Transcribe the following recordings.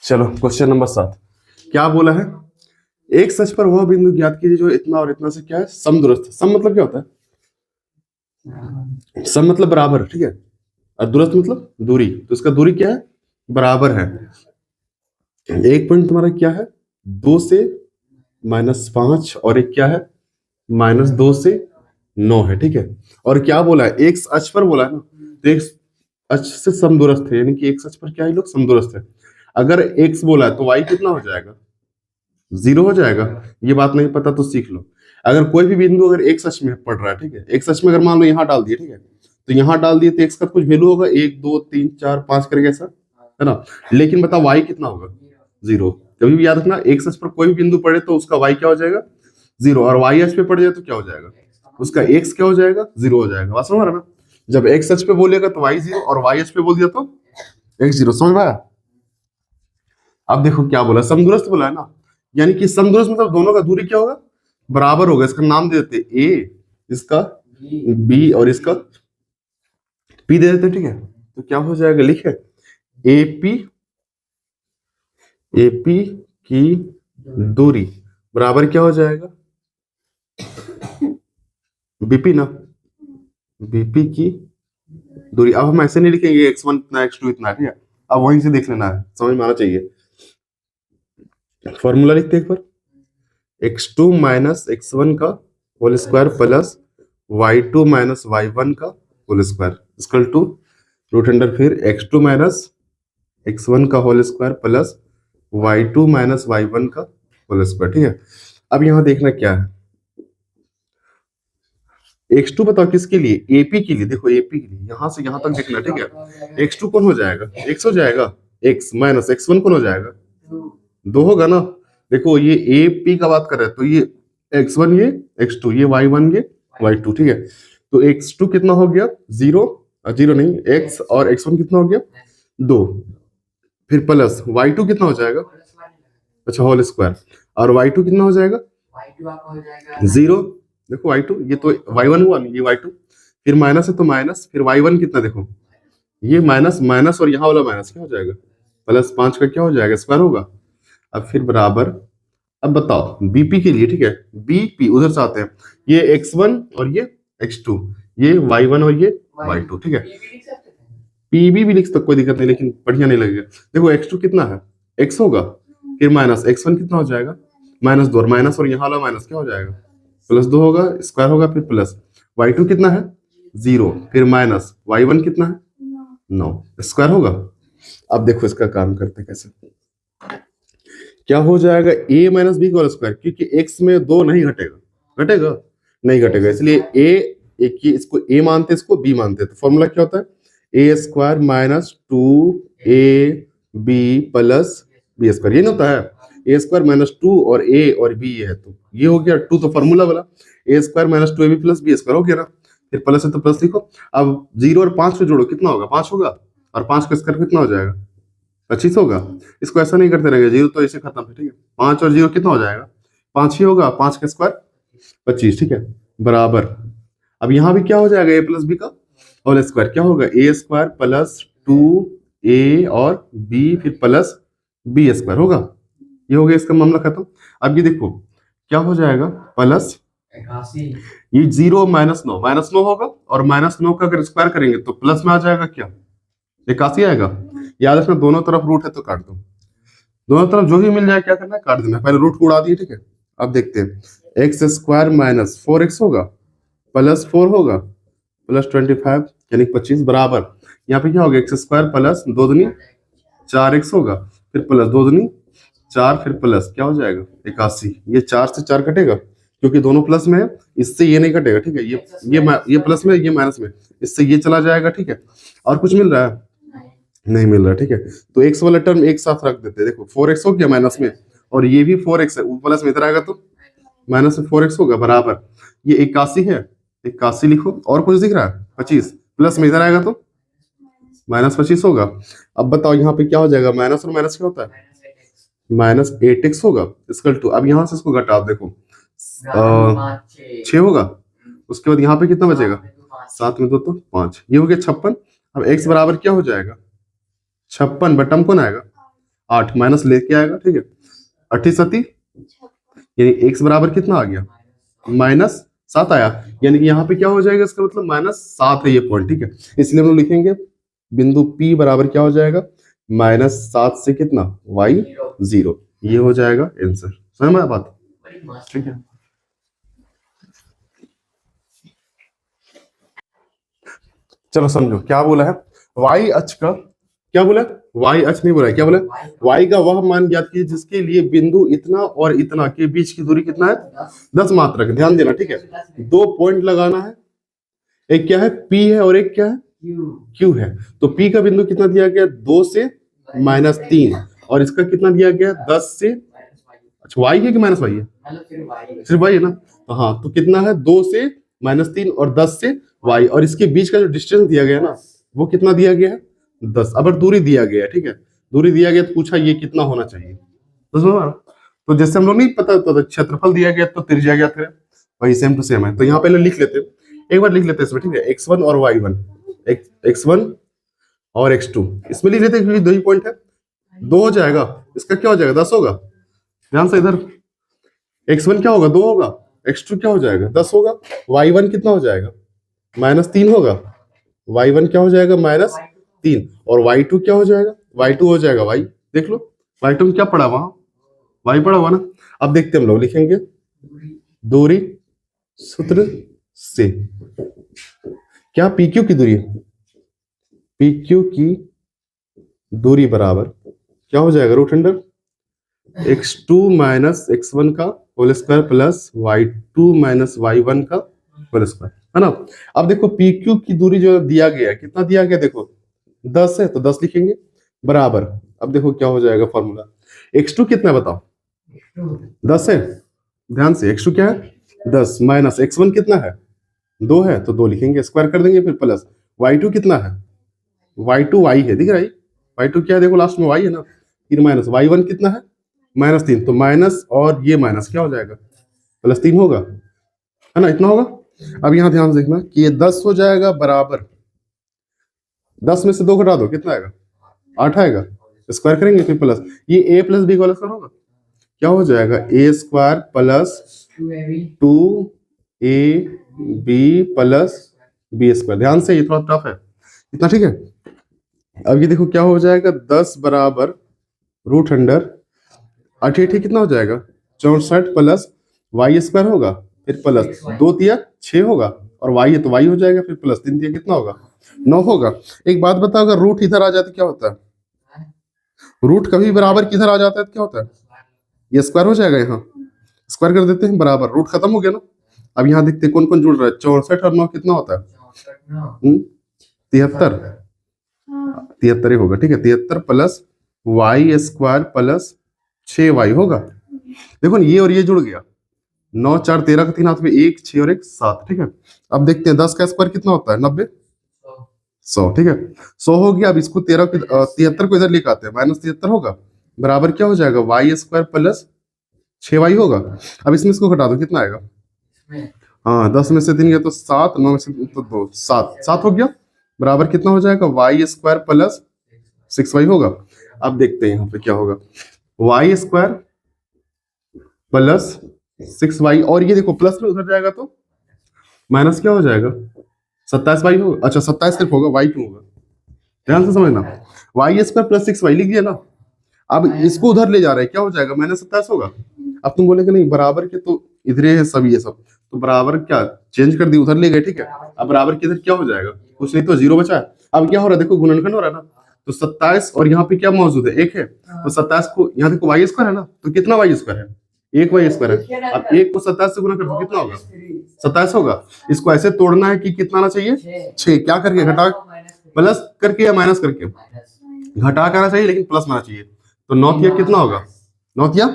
चलो question number 7 क्या बोला है। एक सच पर वह बिंदु ज्ञात कीजिए जो इतना और इतना से क्या है, समदूरस्थ। सम मतलब क्या होता है? सम मतलब बराबर, ठीक है। और दूरस्थ मतलब दूरी, तो इसका दूरी क्या है? बराबर है। एक पॉइंट तुम्हारा क्या है? 2 से -5 और एक क्या है? -2 से 9 है, ठीक है। और क्या बोला है? एक अक्ष पर बोला है ना, तो एक अक्ष से समदूरस्थ है, यानी कि एक अक्ष पर क्या है, लोग समदूरस्थ है। अगर एक्स बोला है तो वाई कितना हो जाएगा? 0 हो जाएगा। ये बात नहीं पता तो सीख लो। अगर कोई भी बिंदु अगर एक सच में पड़ रहा है, ठीक है, एक सच में अगर मान लो यहाँ डाल दिए, ठीक है, तो यहाँ डाल दिए तो एक्स का कुछ वैल्यू होगा, 1 2 3 4 5 करके ऐसा, है ना। लेकिन बता वाई कितना होगा? 0। कभी भी याद रखना, एक सच पर कोई भी बिंदु पड़े तो उसका वाई क्या हो जाएगा? 0। और वाई एच पे पड़ जाए तो क्या हो जाएगा? उसका एक्स क्या हो जाएगा? 0 हो जाएगा। बात समझ रहा ना? जब एक्स एच पे बोलेगा तो वाई 0, और वाई एच पे बोल दिया तो एक्स 0। समझ में आया? अब देखो क्या बोला, समदूरस्थ बोला है ना, यानी कि समदूरस्थ मतलब दोनों का दूरी क्या होगा? बराबर होगा। इसका नाम दे देते ए, इसका बी और इसका पी दे देते, ठीक है। तो क्या हो जाएगा, लिखे एपी, एपी की दूरी बराबर क्या हो जाएगा? बीपी ना, बीपी की दूरी। अब हम ऐसे नहीं लिखेंगे x1 इतना x2 इतना, ठीक है। अब वहीं से देख लेना है, समझ में आना चाहिए। फॉर्मूला लिखते हैं एक बार, x2 माइनस x1 का whole square plus y2 minus y1 का whole square equal to root under फिर x2 माइनस x1 का whole square plus y2 minus y1 का होल स्क्वायर, ठीक है। अब यहाँ देखना क्या है, x2 बताओ किसके लिए? AP के लिए। देखो AP के लिए यहां से यहां तक देखना, ठीक है। x2 कौन हो जाएगा? x हो जाएगा, x माइनस x1 कौन हो जाएगा? 2 होगा ना। देखो ये AP का बात कर रहे हैं, तो ये x1 ये x2 ये y1 ये y2, ठीक है। तो x2 कितना हो गया? 0, 0 नहीं, x और x1 कितना हो गया? 2। फिर प्लस y2 कितना हो जाएगा? अच्छा होल स्क्वायर। और y2 कितना हो जाएगा? 0। देखो y2 ये तो y1 हुआ, ये y2। फिर माइनस है तो माइनस, फिर y1 कितना, देखो ये माइनस माइनस और यहाँ वाला माइनस क्या हो जाएगा? +5 का क्या हो जाएगा? स्क्वायर होगा। अब फिर बराबर। अब बताओ बीपी के लिए, ठीक है, बीपी उधर से आते हैं, ये x1 और ये x2, ये y1 और ये y2, ठीक है। पीबी भी लिख सकते, कोई दिक्कत नहीं, लेकिन बढ़िया नहीं लगेगा। देखो x2 कितना है? x होगा, फिर माइनस x1 कितना हो जाएगा? -2, और माइनस और यहाँ वाला माइनस क्या हो जाएगा? +2 होगा, स्क्वायर होगा, फिर प्लस y2 कितना है? 0, फिर माइनस y1 कितना है? 9, स्क्वायर होगा। अब देखो इसका काम करते कैसे, क्या हो जाएगा? a माइनस बी का होल स्क्वायर, क्योंकि x में 2 नहीं घटेगा, घटेगा नहीं घटेगा, इसलिए a, एक ही इसको a मानते हैं, इसको b मानते हैं। तो फॉर्मूला क्या होता है? a square minus 2ab plus B square, ये नहीं होता है? a स्क्वायर माइनस 2 और a और b ये है, तो ये हो गया 2, तो फॉर्मूला वाला a square minus 2ab plus B square हो गया ना। फिर प्लस है तो प्लस लिखो। अब 0 और 5 को जोड़ो, कितना होगा? 5 होगा, और 5 का स्क्वायर कितना हो जाएगा? 25 होगा। इसको ऐसा नहीं करते रहेंगे, 0 तो ऐसे खत्म है, ठीक है। 5 और 0 कितना हो जाएगा? 5 ही होगा, 5 का स्क्वायर 25, ठीक है, बराबर। अब यहाँ भी क्या हो जाएगा? a प्लस बी का होल स्क्वायर क्या होगा? a स्क्वायर प्लस 2a और b फिर प्लस b स्क्वायर होगा। ये हो गया, इसका मामला खत्म। अब ये देखो क्या हो जाएगा? प्लस ये 0 -9 होगा, और -9 का अगर स्क्वायर करेंगे तो प्लस में आ जाएगा क्या? 81 आएगा। याद रखना दोनों तरफ रूट है तो काट दो, दोनों तरफ जो भी मिल जाए क्या करना है? काट देना है। पहले रूट को उड़ा दिए, ठीक है। अब देखते हैं, एक्स स्क्वायर माइनस 4x होगा प्लस 4 होगा प्लस 25 यानी 25 बराबर। यहाँ पे क्या होगा? एक्स स्क्वायर प्लस 2 दूनी 4x होगा, फिर प्लस 2 दूनी 4, फिर प्लस क्या हो जाएगा? 81। ये 4 से 4 कटेगा क्योंकि दोनों प्लस में है, इससे ये नहीं कटेगा, ठीक है। ये प्लस में, ये माइनस में, इससे ये चला जाएगा, ठीक है। और कुछ मिल रहा है? नहीं मिल रहा, ठीक है। तो x वाला टर्म एक साथ रख देते हैं। देखो 4x हो गया माइनस में, और ये भी 4x है, प्लस में इधर आएगा तो माइनस में 4x होगा बराबर। ये 81 है, 81 लिखो। और कुछ दिख रहा है? 25, प्लस में इधर आएगा तो -25 होगा। अब बताओ यहाँ पे क्या हो जाएगा? माइनस और माइनस क्या होता है? -8x होगा इक्वल टू, अब यहाँ से इसको घटाओ, देखो 6 होगा। उसके बाद यहाँ पे कितना बचेगा? 7 में 2 तो 5, ये हो गया 56। अब x बराबर क्या हो जाएगा? 56 बटम कौन आएगा? 8 माइनस लेके आएगा, ठीक है। 8 सती यानी x बराबर कितना आ गया, -7 आया, यानी कि यहाँ पे क्या हो जाएगा, इसका मतलब -7 है ये पॉइंट, ठीक है। इसलिए हम लोग लिखेंगे बिंदु P बराबर क्या हो जाएगा, -7 से कितना y0, ये हो जाएगा आंसर। समझ में आया बात, ठीक है। चलो समझो क्या बोला है, y अक्ष का क्या बोला, y अक्ष नहीं बोला है, क्या बोला, y का वह मान ज्ञात कीजिए जिसके लिए बिंदु इतना और इतना के बीच की दूरी कितना है, 10 मात्रक। ध्यान देना, ठीक है। 2 पॉइंट लगाना है, एक क्या है P है और एक क्या है Q है। तो P का बिंदु कितना दिया गया, 2 से -3, और इसका कितना दिया गया, 10 से, अच्छा y है कि -y है, सिर्फ y है ना, तो हाँ, तो कितना है, 2 से -3 और 10 से y, और इसके बीच का जो डिस्टेंस दिया गया ना, वो कितना दिया गया है, 10। अब दूरी दिया गया है, ठीक है, दूरी दिया गया तो पूछा ये कितना होना चाहिए, तो जैसे हम लोग नहीं पता तो क्षेत्रफल दिया गया तो त्रिज्या ज्ञात है, वही सेम टू सेम है। तो यहाँ पहले लिख लेते हैं, एक बार लिख लेते हैं इसमें, ठीक है। x1 और y1, x1 और x2 इसमें लिख लेते हैं क्योंकि 2 ही पॉइंट है, 2 हो जाएगा, इसका क्या हो जाएगा, 10 होगा। ध्यान से इधर x1 क्या होगा, 2 होगा, x2 क्या हो जाएगा, 10 होगा, y1 कितना हो जाएगा, -3 होगा, y1 क्या हो जाएगा, -3, और y2 क्या हो जाएगा, y2 हो जाएगा y, देख लो y2 में क्या पड़ा, वहां y पड़ा हुआ ना। अब देखते हैं, हम लोग लिखेंगे दूरी सूत्र से, क्या PQ की दूरी है, PQ की दूरी बराबर क्या हो जाएगा, √अंडर x2 - x1 का whole square plus y2 - y1 का होल स्क्वायर, है ना। अब देखो PQ की दूरी जो दिया गया है, कितना दिया गया, देखो 10 है तो 10 लिखेंगे बराबर, अब देखो क्या हो जाएगा फॉर्मूला, x2 कितना है बताओ, 10 है, ध्यान से x2 क्या है, 10 माइनस x1 कितना है, 2 है तो 2 लिखेंगे, स्क्वायर कर देंगे, फिर प्लस y2 कितना है, y2 y है, दिख रहा है y2 क्या है, देखो लास्ट में y है ना, फिर माइनस y1 कितना है, -3, तो माइनस और ये माइनस क्या हो जाएगा, +3 होगा, है ना, इतना होगा। अब यहाँ ध्यान से देखना कि ये 10 हो जाएगा बराबर, 10 में से 2 घटा दो, कितना आएगा, 8 आएगा, स्क्वायर करेंगे फिर प्लस, ये a प्लस बी का स्क्वायर होगा, क्या हो जाएगा, a² plus 2ab plus b²। ध्यान से, ये थोड़ा टफ है इतना, ठीक है। अब ये देखो क्या हो जाएगा, 10 बराबर √अंडर 88 कितना हो जाएगा, 64 प्लस y² होगा, फिर प्लस 2 तिया 6 होगा, और y है तो y हो जाएगा, फिर प्लस 3 तिया कितना होगा, 9 होगा। एक बात बताओ, अगर रूट इधर आ जाए तो क्या होता है, रूट कभी बराबर किधर आ जाता है तो क्या होता है, ये स्क्वायर हो जाएगा, यहाँ स्क्वायर कर देते हैं बराबर, रूट खत्म हो गया ना। अब यहाँ देखते हैं कौन कौन जुड़ रहा है, 64 और 9 कितना होता है, 73, 73 ही होगा, ठीक है। 73 प्लस y² प्लस 6y होगा, देखो ये और ये जुड़ गया, 9 4 13 का 3 हाथ में 1 6 और 1 7, ठीक है। अब देखते हैं 10 का स्क्वायर कितना होता है, 90, 100, ठीक है, 100 हो गया। अब इसको 73 को इधर लेकर आते हैं, -73 होगा बराबर क्या हो जाएगा, y² प्लस 6y होगा। अब इसमें इसको घटा दो, कितना आएगा, हाँ 10 में से 3 गया तो 7, 9 में से तो 2, 7 हो गया बराबर कितना हो जाएगा, y² प्लस 6y होगा। अब देखते हैं यहाँ पे क्या होगा, y² प्लस 6y, और ये देखो प्लस में उधर जाएगा तो माइनस क्या हो जाएगा, 27y होगा, अच्छा 27 सिर्फ होगा, y क्यों होगा, ध्यान से समझना, y² प्लस 6y लिख दिया ना। अब इसको उधर ले जा रहे हैं, क्या हो जाएगा, -27 होगा। अब तुम बोलेगे नहीं बराबर के तो इधर है सब, ये सब तो बराबर क्या चेंज कर दी, उधर ले गए, ठीक है। अब बराबर के इधर क्या हो जाएगा, कुछ नहीं तो 0 बचा है। अब क्या हो रहा है, देखो गुणनखंड हो रहा है ना, तो 27 और यहाँ पे क्या मौजूद है, 1 है, तो 27 को यहाँ देखो y² है ना, तो कितना y² है, 1 y² है। अब 1 को 27 से गुना करते कितना होगा, 27 होगा। इसको ऐसे तोड़ना है कि कितना आना चाहिए, 6, क्या करके, घटा प्लस करके या माइनस करके, घटा करना चाहिए लेकिन प्लस में आना चाहिए, तो 9 तिया कितना होगा, 9 तिया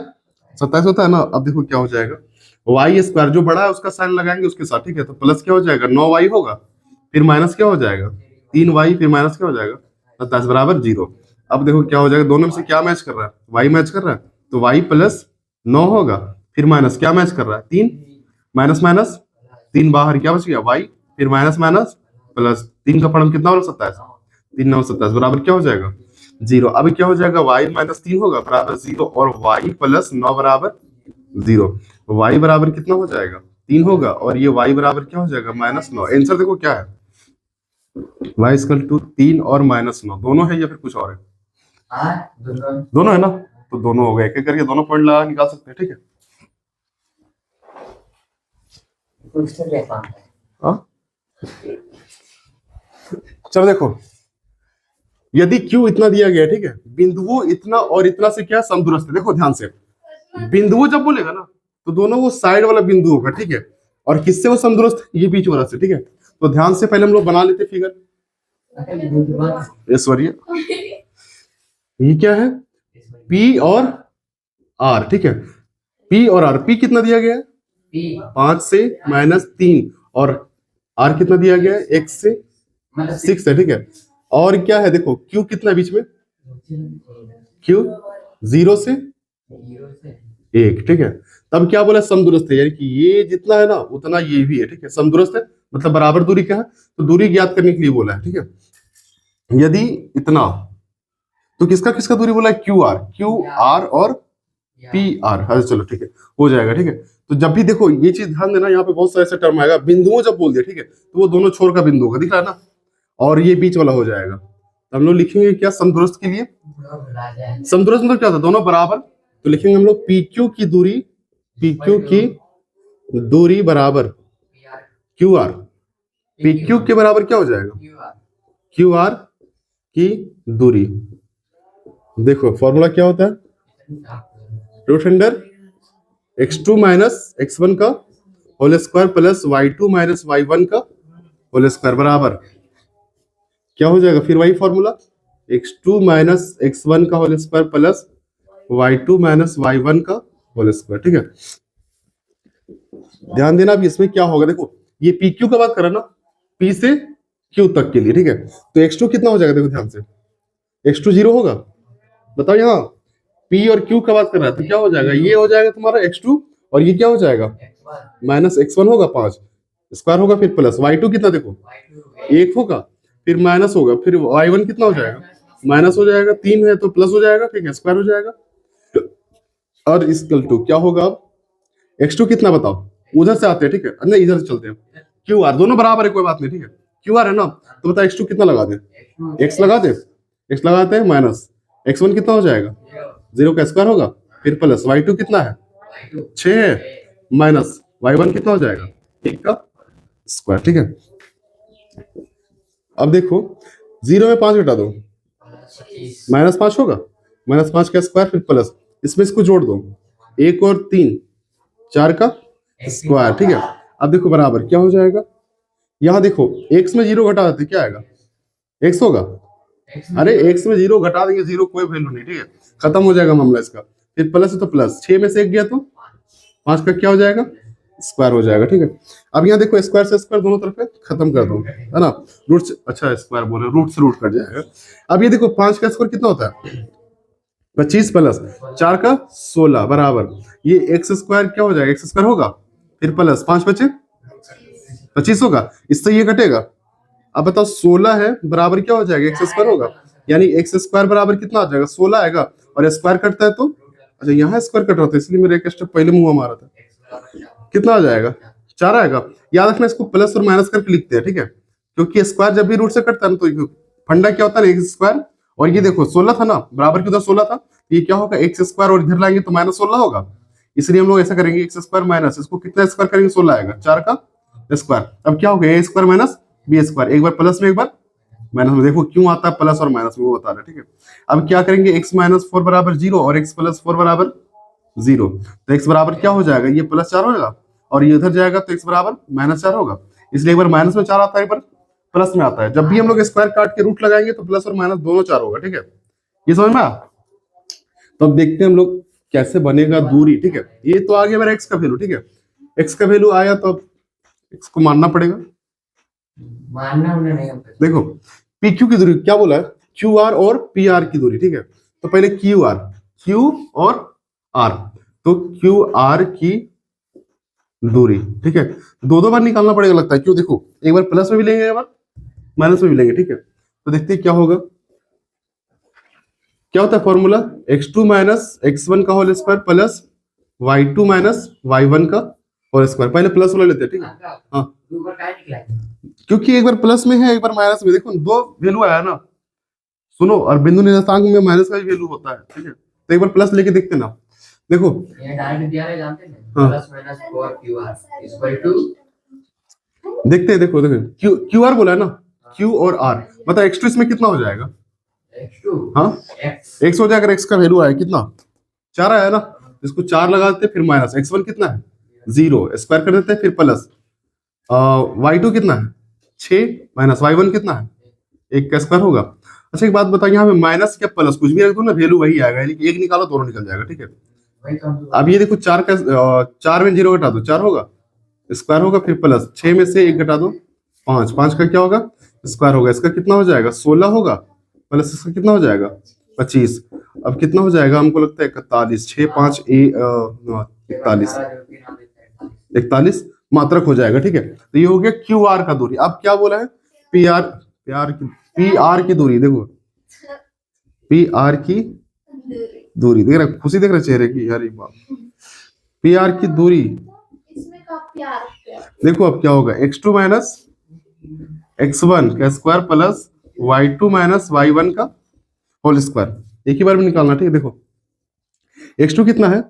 27 होता है ना। अब देखो क्या हो जाएगा, y² जो बड़ा है उसका साइन लगाएंगे उसके साथ, ठीक है, तो प्लस क्या हो जाएगा, 9y होगा, फिर माइनस क्या हो जाएगा, 3y, फिर माइनस क्या हो जाएगा, 27 बराबर 0। अब देखो क्या हो जाएगा, दोनों में से क्या मैच कर रहा है, y मैच कर रहा है, तो y प्लस 9 होगा, फिर माइनस क्या मैच कर रहा है, 3, माइनस माइनस 3 बाहर, क्या बच गया y, फिर माइनस माइनस प्लस 3 का फलन कितना होगा, 27, 3 9 27 बराबर क्या हो जाएगा, 0। अब क्या हो जाएगा, y माइनस 3 होगा बराबर 0 और y प्लस 9 बराबर 0। y बराबर कितना हो जाएगा, 3 होगा और ये y बराबर क्या हो जाएगा, -9। आंसर देखो क्या है, y इक्वल टू 3 और -9 दोनों है या फिर कुछ और है, दोनों है ना, तो दोनों हो गए, एक एक करके दोनों पॉइंट लगा निकाल सकते हैं, ठीक है। हाँ? चलो देखो, यदि Q इतना दिया गया है, ठीक है, बिंदुओं इतना और इतना से क्या समदूरस्थ है, देखो ध्यान से, बिंदुओं जब बोलेगा ना तो दोनों वो साइड वाला बिंदु होगा, ठीक है, और किससे वो समदूरस्थ, ये बीच वाला से, ठीक है। तो ध्यान से पहले हम लोग बना लेते फिगर, ऐश्वर्य, ये क्या है, P और R, ठीक है, P और R, P कितना दिया गया है 5 से -3 और R कितना दिया गया है 1 से 6 है, ठीक है। और क्या है देखो, Q कितना है बीच में, Q 0 से 1, ठीक है। तब क्या बोला, समदूरस्थ है, यानी कि ये जितना है ना उतना ये भी है, ठीक है, समदूरस्थ है, मतलब बराबर दूरी क्या है, तो दूरी ज्ञात करने के लिए बोला है, ठीक है। यदि इतना, तो किसका किसका दूरी बोला है, QR और PR, हाँ चलो ठीक है, हो जाएगा, ठीक है। तो जब भी देखो ये चीज ध्यान देना, यहाँ पे बहुत सारे ऐसे टर्म आएगा, बिंदुओं जब बोल दिया, ठीक है, तो वो दोनों छोर का बिंदु होगा, दिख रहा है ना, और ये बीच वाला हो जाएगा। तो हम लोग लिखेंगे क्या, समदूरस्थ के लिए, समदूरस्थ मतलब क्या था, दोनों बराबर, तो लिखेंगे हम लोग PQ की दूरी बराबर QR, PQ के बराबर क्या हो जाएगा, QR की दूरी। देखो फॉर्मूला क्या होता है, root under x2 minus x1 का whole square plus y2 minus y1 का होल स्क्वायर बराबर क्या हो जाएगा, फिर वही फॉर्मूला, x2 माइनस x1 का whole square plus y2 minus y1 का होल स्क्वायर, ठीक है। ध्यान देना अब इसमें क्या होगा, देखो ये PQ का बात करा ना, P से Q तक के लिए, ठीक है, तो x2 कितना हो जाएगा, देखो ध्यान से, x2 0 होगा, बताओ यहाँ P और Q का बात कर रहा है, तो क्या हो जाएगा, ये हो जाएगा तुम्हारा x2 और ये क्या हो जाएगा माइनस x1 होगा, 5 स्क्वायर होगा, फिर प्लस y2 कितना देखो 1 होगा, फिर माइनस होगा, फिर y1 कितना हो जाएगा, माइनस हो जाएगा, 3 है तो प्लस हो जाएगा, ठीक है, स्क्वायर हो जाएगा, और इक्वल टू क्या होगा, अब x2 कितना बताओ, उधर से आते हैं, ठीक है, नहीं इधर से चलते हैं, QR दोनों बराबर है, कोई बात नहीं, ठीक है, QR है ना, तो बताओ x2 कितना लगा दे, x लगा दे, x लगाते हैं माइनस x1 कितना हो जाएगा, 0 का स्क्वायर होगा, फिर प्लस y2 कितना है 6 है, माइनस y1 कितना हो जाएगा 1 का स्क्वायर, ठीक है। अब देखो 0 में 5 घटा दो, -5 होगा, -5 का स्क्वायर फिर प्लस, इसमें इसको जोड़ दो, 1 और 3 4 का स्क्वायर, ठीक है। अब देखो बराबर क्या हो जाएगा, यहाँ देखो x में 0 घटा देते क्या आएगा, x होगा, अरे x में 0 घटा देंगे, 0 कोई वैल्यू नहीं, ठीक है, खत्म हो जाएगा मामला इसका, फिर प्लस है तो प्लस, 6 में से 1 गया तो 5 का क्या हो जाएगा स्क्वायर हो जाएगा, ठीक है। अब यहाँ देखो स्क्वायर से स्क्वायर दोनों तरफ खत्म कर दो, है ना, रूट से, अच्छा स्क्वायर बोले, रूट से रूट कट जाएगा। अब ये देखो 5 का स्क्वायर कितना होता है 25 प्लस 4 का 16 बराबर, ये एक्स स्क्वायर क्या हो जाएगा, एक्स स्क्वायर होगा, फिर प्लस 5 बचे 25 होगा, इससे ये कटेगा। अब बताओ 16 है बराबर क्या हो जाएगा, एक्स स्क्वायर होगा, यानी एक्स स्क्वायर बराबर कितना आ जाएगा 16 आएगा, और स्क्वायर कटता है तो, अच्छा यहाँ स्क्वायर कट रहा था इसलिए मेरे एक स्टेप पहले मुंह मारा था, कितना आ जाएगा 4 आएगा। याद रखना इसको प्लस और माइनस करके लिखते हैं, ठीक है, क्योंकि स्क्वायर जब भी रूट से कटता है तो फंडा क्या होता है एक्स स्क्वायर, और ये देखो 16 था ना बराबर की उधर 16 था, ये क्या होगा एक्स स्क्वायर और इधर लाएंगे तो -16 होगा, इसलिए हम लोग ऐसा करेंगे एक्स स्क्वायर माइनस इसको कितना स्क्वायर करेंगे 16 आएगा 4 का स्क्वायर। अब क्या होगा ए स्क्वायर माइनस बी स्क्वायर, एक बार प्लस में एक बार माइनस में, देखो क्यों आता है प्लस और माइनस में वो बता रहे, ठीक है। अब क्या करेंगे x माइनस 4 बराबर 0 और x प्लस 4 बराबर 0, तो x बराबर क्या हो जाएगा, ये +4 होगा और ये उधर जाएगा तो x बराबर -4 होगा, इसलिए एक बार माइनस में 4 आता है, एक बार प्लस में आता है। जब भी हम लोग स्क्वायर काट के रूट लगाएंगे तो प्लस और माइनस दोनों 4 होगा, ठीक है, ये समझ में। तो अब देखते हैं हम लोग कैसे बनेगा दूरी, ठीक है, ये तो आ गया मेरा x का वैल्यू, ठीक है, x का वैल्यू आया तो अब x को मानना पड़ेगा, मानना नहीं, देखो PQ की दूरी क्या बोला है, QR और PR की दूरी, ठीक है, तो पहले Q और R, तो QR की दूरी, ठीक है, दो बार निकालना पड़ेगा लगता है, क्यों देखो एक बार प्लस में भी लेंगे एक बार माइनस में भी लेंगे, ठीक है, तो देखते हैं क्या होगा। क्या होता है फॉर्मूला? x2 माइनस x1 का whole square plus y2 minus y1 का होल स्क्वायर। पहले प्लस वाला लेते हैं, ठीक है? हाँ, क्योंकि एक बार प्लस में है एक बार माइनस में, देखो दो वैल्यू आया ना। सुनो, और बिंदु निर्देशांक में माइनस का भी वैल्यू होता है, ठीक है? तो एक बार प्लस लेके देखते ना, देखो ये डायरेक्ट दिया है, जानते हैं हाँ। Plus minus 4qr equal to, देखते हैं, देखो देखो क्यू क्यू आर बोला है ना, क्यू और आर। मतलब x2 इसमें कितना हो जाएगा? x2 हाँ, x x हो जाएगा। अगर x का वैल्यू आया कितना? 4 आया ना, इसको 4 लगा देते फिर माइनस x1 कितना है? 0 स्क्वायर कर देते हैं फिर प्लस y2 कितना है? 6 माइनस y1 कितना है? 1 का स्क्वायर होगा। अच्छा एक बात बताओ, यहाँ पे माइनस क्या प्लस कुछ भी रख दो ना, वैल्यू वही आएगा, लेकिन एक निकालो दोनों निकल जाएगा, ठीक है? वही तो हम अब ये देखो 4 का 4 में 0 घटा दो 4 होगा, स्क्वायर होगा फिर प्लस 6 में से 1 घटा दो 5, 5 का क्या होगा? स्क्वायर होगा। इसका कितना हो जाएगा? 16 होगा प्लस इसका कितना हो जाएगा? 25। अब कितना हो जाएगा? हमको लगता है 41, 6 5 41, 41 मात्रक हो जाएगा, ठीक है? तो ये हो गया क्यू आर का दूरी। अब क्या बोला है? पी आर की दूरी। देखो पी आर की दूरी, देख रहे खुशी देख रहे चेहरे की, अरे बाप। पी आर की दूरी देखो अब क्या होगा? x2 माइनस x1 का square plus y2 minus y1 का होल स्क्वायर। एक ही बार में निकालना, ठीक है? देखो x2 कितना है?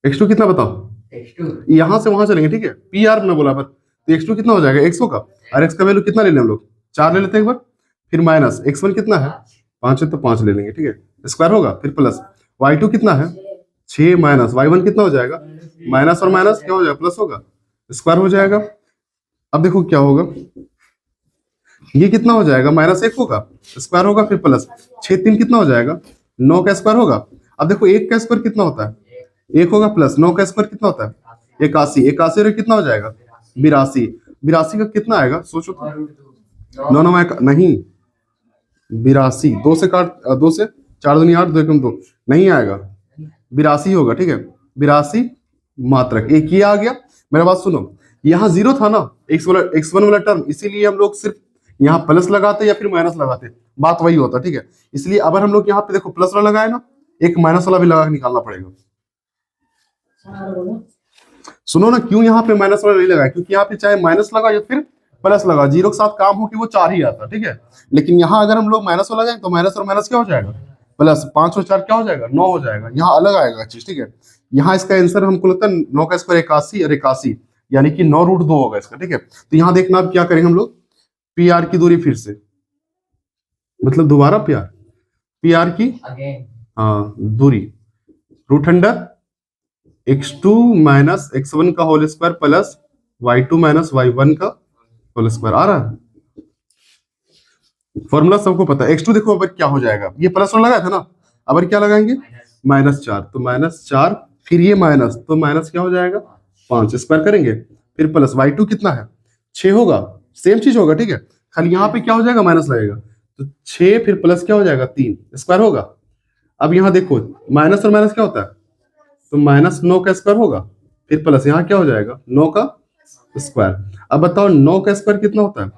x2 कितना बताओ? x2 यहां से वहां चलेंगे, ठीक है? पी आर ने बोला पर, तो x2 कितना हो जाएगा? 100 का, और x का वैल्यू कितना ले लें हम लोग? 4 ले लेते हैं एक बार, फिर माइनस x1 कितना है? 5 है तो 5 ले लेंगे, ठीक है? स्क्वायर होगा फिर प्लस y2 कितना है? 6 माइनस y1 कितना हो जाएगा? माइनस और माइनस क्या हो जाएगा? प्लस होगा, स्क्वायर हो जाएगा। अब देखो क्या होगा, ये कितना हो जाएगा? -1 होगा, स्क्वायर होगा फिर प्लस 6 3 कितना हो जाएगा? 9 का स्क्वायर होगा। अब देखो 1 का स्क्वायर कितना होता है? 1 होगा प्लस 9 का स्क्वायर कितना होता है? 81, 81 और कितना हो जाएगा? 82, 82 का कितना आएगा? सोचो तो, 9 9 नहीं 82, 2 से काट 2 से 4 दूनी 8, 2 एकम 2 नहीं आएगा, 82 होगा, ठीक है? 82 मात्रक। एक ये आ गया। मेरा बात सुनो, यहाँ 0 था ना x1 वाला टर्म, इसीलिए हम लोग सिर्फ यहाँ प्लस लगाते या फिर माइनस लगाते, बात वही होता, ठीक है? इसलिए अगर हम लोग यहाँ पे देखो प्लस वाला लगाए ना, एक माइनस वाला भी लगा के निकालना पड़ेगा। सुनो ना, क्यों यहाँ पे माइनस वाला नहीं लगाया? क्योंकि यहाँ पे चाहे माइनस लगा या फिर प्लस लगा, 0 के साथ काम हो कि वो 4 ही आता, ठीक है? लेकिन यहाँ अगर हम लोग माइनस वाला लगाए तो माइनस और माइनस क्या हो जाएगा? प्लस 5 और 4 क्या हो जाएगा? 9 हो जाएगा। यहाँ अलग आएगा चीज, ठीक है? यहाँ इसका आंसर हमको लगता है 9 का स्क्वायर 81 और 81 यानी कि 9√2 होगा इसका, ठीक है? तो यहाँ देखना अब क्या करेंगे हम लोग, पी आर की दूरी फिर से, मतलब दोबारा पी आर की हाँ दूरी √अंडर x2 माइनस x1 का whole square plus y2 minus y1 का होल स्क्वायर। आ रहा है फॉर्मूला, सबको पता है। x2 देखो अब क्या हो जाएगा, ये प्लस वन लगाया था ना, अब क्या लगाएंगे? -4, तो -4 फिर ये माइनस, तो माइनस क्या हो जाएगा? 5 स्क्वायर करेंगे फिर प्लस y2 कितना है? 6 होगा, सेम चीज होगा, ठीक है? खाली यहाँ पे क्या हो जाएगा? माइनस लगेगा, तो 6 फिर प्लस क्या हो जाएगा? 3 स्क्वायर होगा। अब यहाँ देखो माइनस और माइनस क्या होता है? तो -9 का स्क्वायर होगा फिर प्लस यहाँ क्या हो जाएगा? 9 का स्क्वायर। अब बताओ 9 का स्क्वायर कितना होता है?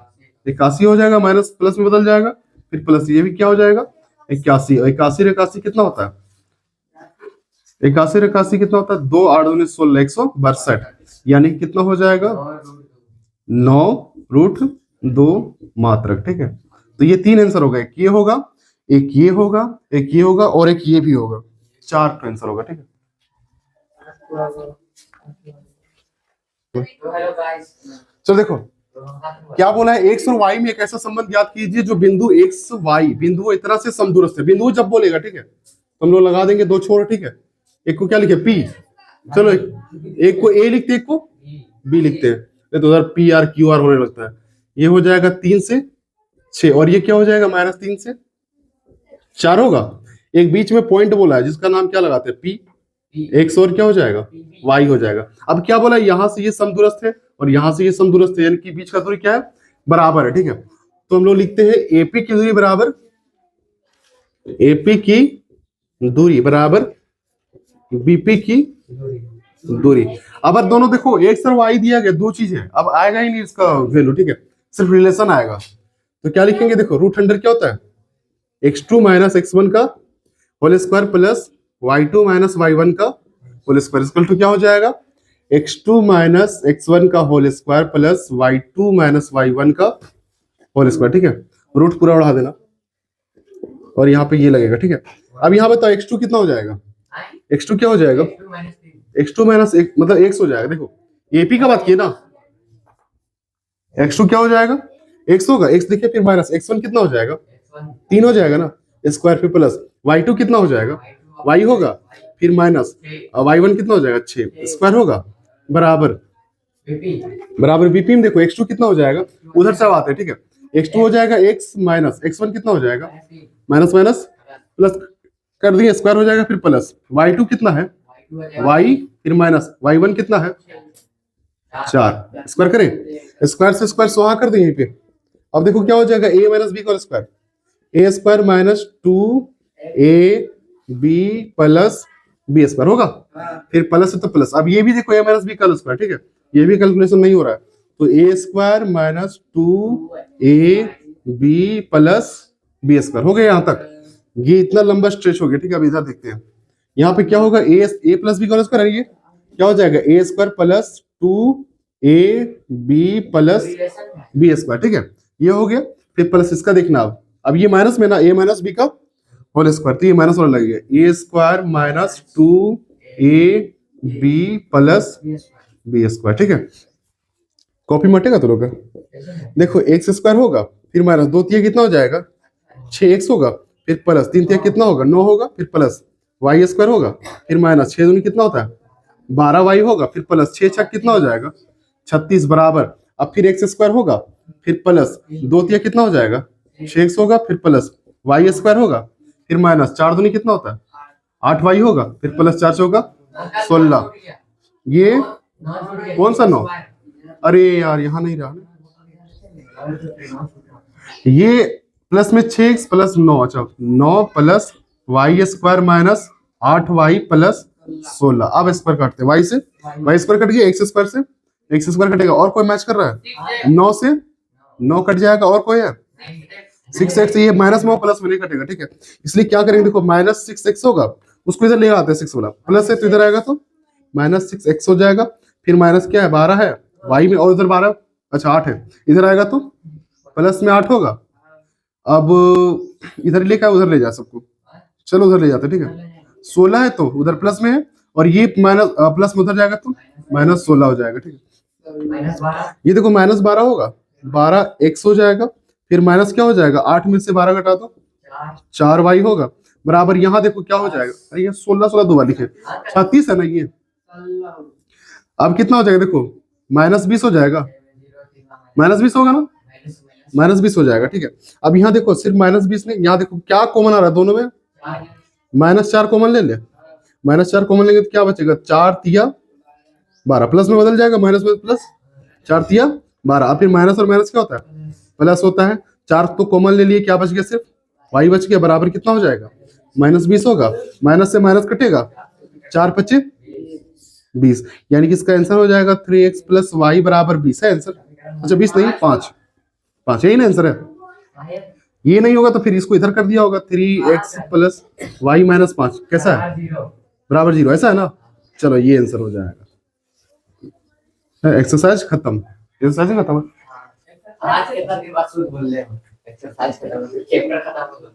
81 हो जाएगा, माइनस प्लस में बदल जाएगा फिर प्लस ये भी क्या हो जाएगा? 81, और 81 81 कितना होता है? 81 81 कितना होता है? 2 8 19 16 162, यानी कितना हो जाएगा? 9√2 मात्रक, ठीक है? तो ये 3 आंसर हो गए, एक ये होगा, एक ये होगा, एक ये होगा और एक ये भी होगा, 4 का आंसर होगा, ठीक है? चलो देखो क्या बोला है, एक्स और वाई में एक ऐसा संबंध याद कीजिए जो बिंदु एक्स वाई बिंदु एक तरह से समदूरस्थ है। बिंदु जब बोलेगा, ठीक है, तो हम लोग लगा देंगे 2 छोर, ठीक है? एक को क्या लिखे? पी। चलो एक को ए लिखते, एक को बी लिखते हैं, तो उधर पी आर क्यू आर होने लगता है। ये हो जाएगा 3 से 6 और ये क्या हो जाएगा? -3 से 4 होगा। एक बीच में पॉइंट बोला है जिसका नाम क्या लगाते हैं? पी। एक्स और क्या हो जाएगा? वाई हो जाएगा। अब क्या बोला? यहां से ये समदूरस्थ है और यहां से ये समदूरस्थ है, यानी कि बीच का दूरी क्या है? बराबर है, ठीक है? तो हम लोग लिखते हैं एपी की दूरी बराबर, एपी की दूरी बराबर बीपी की दूरी। अब दोनों देखो एक्स और वाई दिया गया, दो चीज है, अब आएगा ही नहीं इसका वैल्यू, ठीक है? सिर्फ रिलेशन आएगा। तो क्या लिखेंगे? देखो √अंडर क्या होता है? x2 माइनस x1 का whole square plus y2 minus y1 का होल स्क्वायर इक्वल टू क्या हो जाएगा, x2 माइनस x1 का whole square plus y2 minus y1 का होल स्क्वायर। ठीक है, रूट पूरा उड़ा देना और यहाँ पे ये लगेगा। ठीक है, अब यहाँ बताओ x2 कितना हो जाएगा, x2 क्या हो जाएगा, x2 minus 3. x2 माइनस मतलब x हो जाएगा। देखो एपी का बात किए ना, x2 क्या हो जाएगा, x होगा, x देखिए फिर माइनस x1 कितना हो जाएगा, x1 3 हो जाएगा ना, स्क्वायर फिर प्लस y2 कितना हो जाएगा, y होगा फिर माइनस y1 कितना हो जाएगा 6 स्क्वायर होगा बराबर BP. बराबर बीपी में देखो x2 कितना हो जाएगा, उधर से अब आते हैं। ठीक है, x2 हो जाएगा x माइनस x1 कितना हो जाएगा, minus 3. माइनस माइनस प्लस कर दिए स्क्वायर हो जाएगा फिर प्लस y2 कितना है, y2 हो जाएगा y फिर माइनस y1 कितना है 4 स्क्वायर करें, स्क्वायर से स्क्वायर सुहा कर दें यहीं पे। अब देखो क्या हो जाएगा a माइनस बी का square, a square minus 2ab plus B square होगा, फिर प्लस है तो प्लस। अब ये भी देखो a माइनस बी का स्क्वायर। ठीक है, ये भी कैलकुलेशन नहीं हो रहा है, तो a square minus 2ab plus B square हो गया यहाँ तक। ये इतना लंबा स्ट्रेच हो गया। ठीक है, अब इधर देखते हैं, यहाँ पे क्या होगा, ए प्लस बी का स्क्वायर है, ये क्या हो जाएगा a square plus 2ab plus relation है. B square. ठीक है, ये हो गया, फिर प्लस इसका देखना। अब ये माइनस में ना ए माइनस बी का होल स्क्वायर, तो ये माइनस वाला लगेगा, a square minus 2ab plus B square. B square. ठीक है, कॉपी मटेगा तो लोग का? ऐसा है. देखो एक्स स्क्वायर होगा फिर माइनस 2 तिया कितना हो जाएगा 6x होगा, फिर प्लस 3 तिया कितना होगा 9 होगा, फिर प्लस वाई स्क्वायर होगा, फिर माइनस 6 दूनी कितना होता है 12y होगा, फिर प्लस 6 छक कितना हो जाएगा 36 बराबर। अब फिर एक्स स्क्वायर होगा, फिर प्लस 2 तिया कितना हो जाएगा 6x होगा, फिर प्लस वाई स्क्वायर होगा, फिर माइनस 4 दूनी कितना होता है 8y होगा, फिर प्लस 4 होगा 16। ये कौन सा 9? अरे यार यहाँ नहीं रहा ना, ये प्लस में 6x प्लस 9, अच्छा 9 plus Y square minus 8y plus 16। अब स्क्वायर काटते हैं, y से y स्क्वायर कट गया, x स्क्वायर से x स्क्वायर कटेगा, और कोई मैच कर रहा है 9 से 9 कट जाएगा, और कोई है 6x, ये माइनस में प्लस में नहीं कटेगा। ठीक है, इसलिए क्या करेंगे, देखो माइनस 6x होगा, उसको इधर ले आते हैं 6 वाला, प्लस है तो इधर आएगा तो माइनस 6x हो जाएगा, फिर माइनस क्या है 12 है y में, और इधर 12 अच्छा 8 है, इधर आएगा तो प्लस में 8 होगा। अब इधर लेकर उधर ले जा सबको, चलो उधर ले जाते। ठीक है, 16 है तो उधर प्लस में है, और ये माइनस प्लस में उधर जाएगा तो माइनस 16 हो जाएगा। ठीक है, minus 12. ये देखो माइनस 12 होगा, 12x हो जाएगा, फिर माइनस क्या हो जाएगा 8 में से 12 घटा दो 4y होगा बराबर। यहाँ देखो क्या हो जाएगा, अरे ये 16 16 दो लिखे 36 है ना ये। अब कितना हो जाएगा देखो माइनस 20 हो जाएगा, माइनस 20 होगा ना, माइनस 20 हो जाएगा। ठीक है, अब यहाँ देखो सिर्फ माइनस 20 नहीं, यहाँ देखो क्या कॉमन आ रहा है दोनों में, माइनस 4 कॉमन ले ले, माइनस 4 कॉमन लेंगे तो क्या बचेगा 4 तिया 12, प्लस में बदल जाएगा, माइनस में प्लस 4 तिया 12। अब फिर माइनस और माइनस क्या होता है प्लस होता है, 4 तो कॉमन ले लिए, क्या बच गया सिर्फ y बच गया, बराबर कितना हो जाएगा माइनस 20 होगा, माइनस से माइनस कटेगा 4 25 20, यानी कि इसका आंसर हो जाएगा 3x प्लस वाई बराबर 20 है आंसर। अच्छा 20 नहीं 5 यही ना आंसर है। ये नहीं होगा तो फिर इसको इधर कर दिया होगा 3x प्लस वाई माइनस 5, कैसा है बराबर 0, ऐसा है ना। चलो ये आंसर हो जाएगा। एक्सरसाइज खत्म, एक्सरसाइज खत्म। आज कितना दिन बाद शुद्ध बोल रहे हो, एक्सरसाइज खत्म, चैप्टर खत्म हो गया।